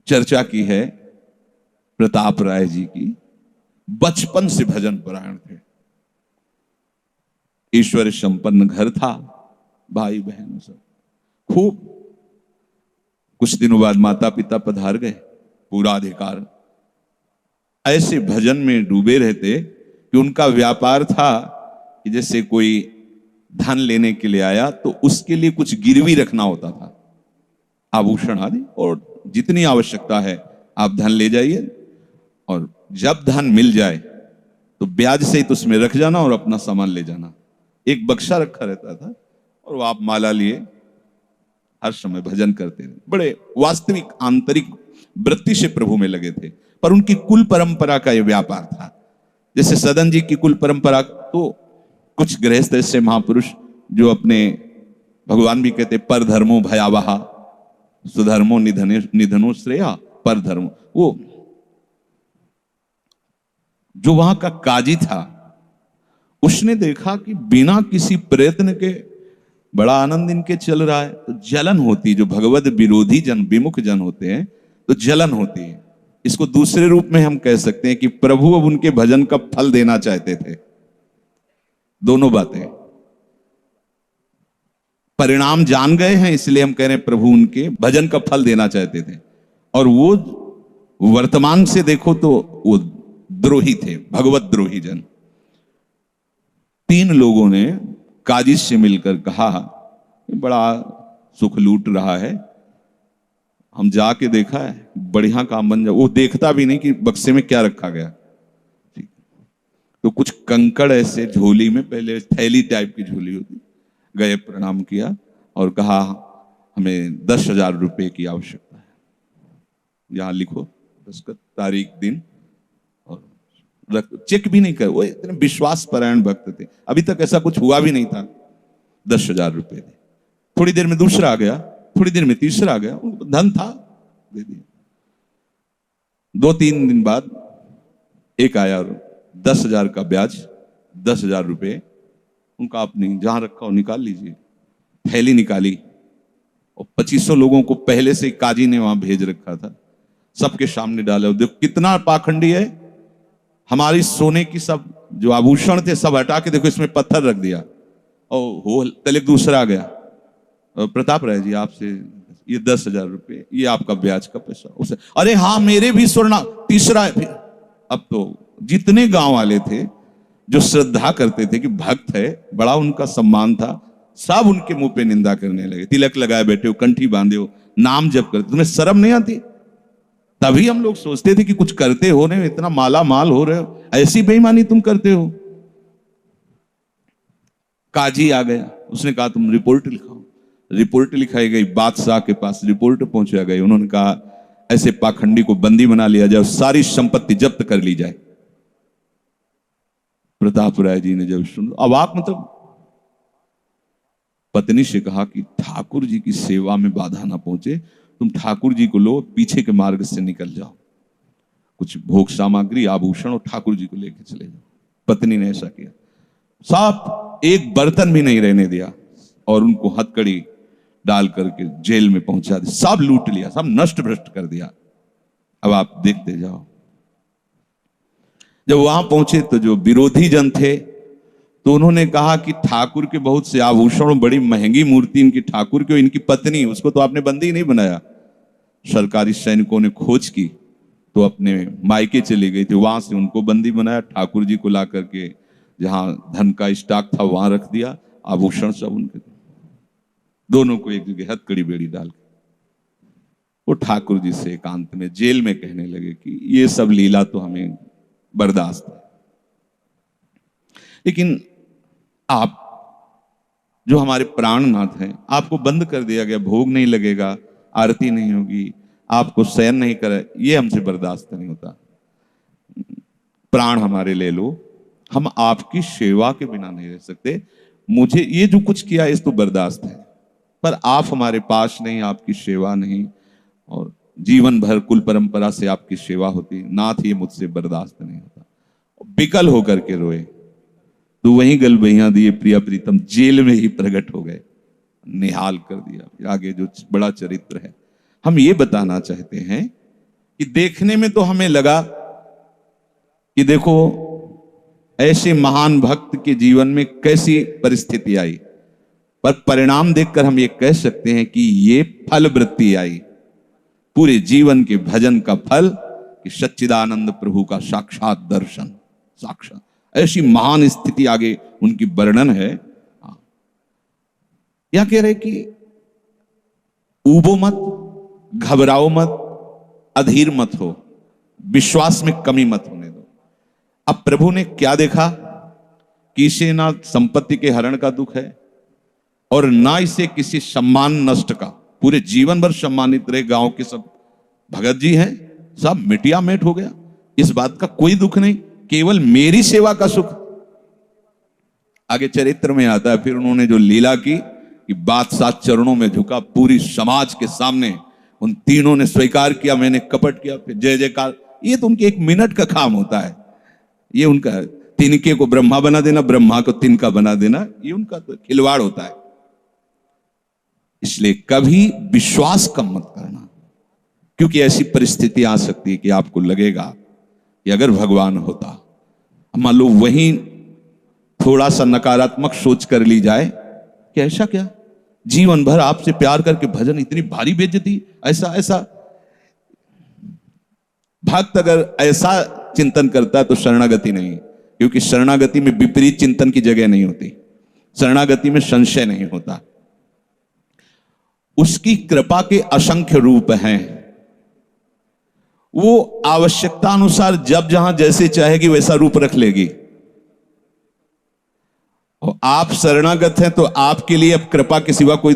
चर्चा की है प्रताप राय जी की। बचपन से भजन परायण थे, ईश्वर संपन्न घर था, भाई बहन सब खूब। कुछ दिनों बाद माता पिता पधार गए, पूरा अधिकार। ऐसे भजन में डूबे रहते कि उनका व्यापार था कि जैसे कोई धन लेने के लिए आया तो उसके लिए कुछ गिरवी रखना होता था, आभूषण आदि, और जितनी आवश्यकता है आप धन ले जाइए, और जब धन मिल जाए तो ब्याज सहित उसमें रख जाना और अपना सामान ले जाना। एक बक्सा रखा रहता था और वो आप माला लिए हर समय भजन करते थे। बड़े वास्तविक आंतरिक वृत्ति से प्रभु में लगे थे। पर उनकी कुल परंपरा का यह व्यापार था। जैसे सदन जी की कुल परंपरा, तो कुछ गृहस्थ ऐसे महापुरुष जो अपने, भगवान भी कहते पर धर्मो भयावहा सुधर्मो निधनो श्रेया, पर धर्म, वो जो वहां का काजी था उसने देखा कि बिना किसी प्रयत्न के बड़ा आनंद इनके चल रहा है, तो जलन होती, जो भगवत विरोधी जन, विमुख जन होते हैं तो जलन होती है। इसको दूसरे रूप में हम कह सकते हैं कि प्रभु अब उनके भजन का फल देना चाहते थे। दोनों बातें, परिणाम जान गए हैं इसलिए हम कह रहे हैं प्रभु उनके भजन का फल देना चाहते थे, और वो वर्तमान से देखो तो वो द्रोही थे, भगवत द्रोही जन। 3 लोगों ने काजी से मिलकर कहा बड़ा सुख लूट रहा है, हम जाके देखा है, बढ़िया काम बन जाए। वो देखता भी नहीं कि बक्से में क्या रखा गया। तो कुछ कंकड़ ऐसे झोली में, पहले थैली टाइप की झोली होती, गए, प्रणाम किया और कहा हमें 10,000 रुपए की आवश्यकता है, यहां लिखो दस्तखत, तारीख, दिन, और चेक भी नहीं कर। वो इतने विश्वास परायण भक्त थे, अभी तक ऐसा कुछ हुआ भी नहीं था। 10,000 रुपए दे। थोड़ी देर में दूसरा आ गया, थोड़ी देर में तीसरा आ गया, धन था, दे दिया। 2-3 दिन बाद एक आया और 10,000 का ब्याज, 10,000 रुपए उनका, अपनी जहां रखा हो निकाल लीजिए। थैली निकाली और 2500 लोगों को पहले से काजी ने वहां भेज रखा था, सबके सामने डाला। देखो कितना पाखंडी है, हमारी सोने की सब जो आभूषण थे सब हटा के देखो इसमें पत्थर रख दिया। और हो तले दूसरा आ गया, प्रताप राय जी आपसे ये 10,000 रुपए, ये आपका ब्याज का पैसा। उसे अरे हाँ मेरे भी स्वर्ण, तीसरा है। फिर अब तो जितने गांव वाले थे जो श्रद्धा करते थे कि भक्त है, बड़ा उनका सम्मान था, सब उनके मुंह पे निंदा करने लगे। तिलक लगाए बैठे हो, कंठी बांधे हो, नाम जप करते, तुम्हें शर्म नहीं आती? तभी हम लोग सोचते थे कि कुछ करते हो रहे हो, इतना माला माल हो रहे हो, ऐसी बेईमानी तुम करते हो। काजी आ गया, उसने कहा तुम रिपोर्ट लिखाओ। रिपोर्ट लिखाई गई, बादशाह के पास रिपोर्ट पहुंचा गई। उन्होंने कहा ऐसे पाखंडी को बंदी बना लिया जाए, सारी संपत्ति जब्त कर ली जाए। प्रताप राय जी ने जब सुन, अवाक, मतलब पत्नी से कहा कि ठाकुर जी की सेवा में बाधा ना पहुंचे, तुम ठाकुर जी को लो, पीछे के मार्ग से निकल जाओ, कुछ भोग सामग्री, आभूषण और ठाकुर जी को लेकर चले जाओ। पत्नी ने ऐसा किया, साफ एक बर्तन भी नहीं रहने दिया और उनको हथकड़ी डाल करके जेल में पहुंचा दिया। सब लूट लिया, सब नष्ट भ्रष्ट कर दिया। अब आप देखते जाओ। जब वहां पहुंचे तो जो विरोधी जन थे तो उन्होंने कहा कि ठाकुर के बहुत से आभूषण, बड़ी महंगी मूर्ति इनकी ठाकुर की, इनकी पत्नी, उसको तो आपने बंदी नहीं बनाया। सरकारी सैनिकों ने खोज की तो अपने मायके चली गई थी, वहां से उनको बंदी बनाया। ठाकुर जी को ला करके जहां धन का स्टॉक था वहां रख दिया, आभूषण सब उनके, दोनों को एक जगह हथकड़ी बेड़ी डाल के वो ठाकुर जी से एकांत में जेल में कहने लगे कि ये सब लीला तो हमें बर्दाश्त है, लेकिन आप जो हमारे प्राणनाथ हैं, आपको बंद कर दिया गया, भोग नहीं लगेगा, आरती नहीं होगी, आपको शयन नहीं करे, ये हमसे बर्दाश्त नहीं होता। प्राण हमारे ले लो, हम आपकी सेवा के बिना नहीं रह सकते। मुझे ये जो कुछ किया इस तो बर्दाश्त है, पर आप हमारे पास नहीं, आपकी सेवा नहीं, और जीवन भर कुल परंपरा से आपकी सेवा होती, नाथ ये मुझसे बर्दाश्त नहीं होता। विकल होकर के रोए तो वहीं गल बहिया दिए प्रिया प्रीतम जेल में ही प्रकट हो गए, निहाल कर दिया। आगे जो बड़ा चरित्र है, हम ये बताना चाहते हैं कि देखने में तो हमें लगा कि देखो ऐसे महान भक्त के जीवन में कैसी परिस्थिति आई, पर परिणाम देखकर हम ये कह सकते हैं कि ये फल वृत्ति आई, पूरे जीवन के भजन का फल कि सच्चिदानंद प्रभु का साक्षात दर्शन, साक्षात ऐसी महान स्थिति आगे उनकी वर्णन है। यह कह रहे कि ऊबो मत, घबराओ मत, अधीर मत हो, विश्वास में कमी मत होने दो। अब प्रभु ने क्या देखा कि इसे ना संपत्ति के हरण का दुख है और ना इसे किसी सम्मान नष्ट का, पूरे जीवन भर सम्मानित रहे, गांव के सब भगत जी हैं, सब मिटिया मेट हो गया, इस बात का कोई दुख नहीं, केवल मेरी सेवा का सुख। आगे चरित्र में आता है, फिर उन्होंने जो लीला की कि बादशाह चरणों में झुका, पूरी समाज के सामने उन तीनों ने स्वीकार किया मैंने कपट किया, फिर जय जयकार। ये तो उनके 1 मिनट का काम होता है, ये उनका तिनके को ब्रह्मा बना देना, ब्रह्मा को तिनका बना देना, ये उनका तो खिलवाड़ होता है। इसलिए कभी विश्वास कम मत करना, क्योंकि ऐसी परिस्थिति आ सकती है कि आपको लगेगा कि अगर भगवान होता, मान लो वहीं थोड़ा सा नकारात्मक सोच कर ली जाए कि ऐसा क्या, जीवन भर आपसे प्यार करके भजन, इतनी भारी बेइज्जती, ऐसा ऐसा। भक्त अगर ऐसा चिंतन करता है तो शरणागति नहीं, क्योंकि शरणागति में विपरीत चिंतन की जगह नहीं होती, शरणागति में संशय नहीं होता। उसकी कृपा के असंख्य रूप हैं, वो आवश्यकता अनुसार जब जहां जैसे चाहेगी वैसा रूप रख लेगी। और आप शरणागत हैं तो आपके लिए अब कृपा के सिवा कोई